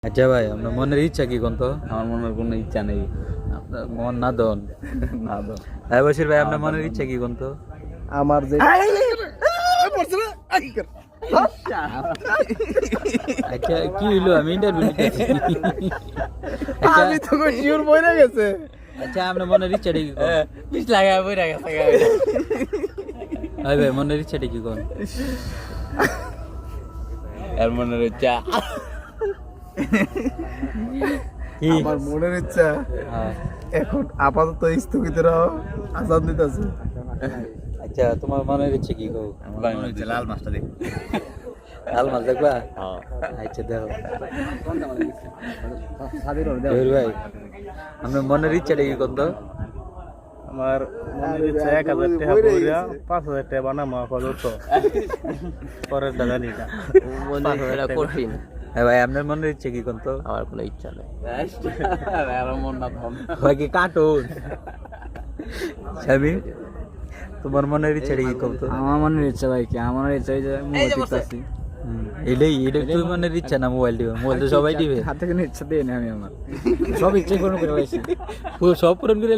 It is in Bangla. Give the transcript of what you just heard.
আচ্ছা ভাই আপনার মনের ইচ্ছা কি কোন তো? আমার মনের কোনো ইচ্ছা নেই। আপনার মন না দন না তো হ্যাঁ বশির ভাই আপনার মনের ইচ্ছা কি কোন তো? আমার যে আচ্ছা কি হইলো আমি ইন্টারভিউ নিতেছি আচ্ছা আমি তো শিওর বইরা গেছে। আচ্ছা আপনার মনের ইচ্ছাটা কি কোন? বিষ লাগা বইরা গেছে ভাই ভাই মনের ইচ্ছাটা কি কোন? এর মনের ইচ্ছা কি আমার মনের ইচ্ছা হ্যাঁ। এখন আপাতত স্থগিত রাখো, আজান দিতেছে। আচ্ছা তোমার মনের ইচ্ছা কি কও? আমার মনের ইচ্ছা লাল মাছটা দেখ। লাল মাছ দেখবা আচ্ছা দেখো জহির ভাই আপনার মনের ইচ্ছাটা কি কোন তো? আমার মনের ইচ্ছা 1000 টাকা বইরা 5000 টাকা বানামো আপাতত পরের দাদা নিটা মনের কঠিন। হ্যাঁ ভাই আপনার মনের ইচ্ছা কি কোন তো? আমার কোনো ইচ্ছা নেই। আর মন না ধন। ভাই কি কার্টুন স্বামী তোমার মনের ইচ্ছাটা কি কোন তো? আমার মনের ইচ্ছা ভাই কি, আমার ইচ্ছা এই যে মোবাইল টিপতাছি। এটাই তুই মনের ইচ্ছা না মোবাইল টিপে মোবাইল তো সবাই টিপে হাতে কোনো ইচ্ছা দিয়ে আমি আমার সব ইচ্ছা পূরণ করে পাইছি। সব পূরণ করে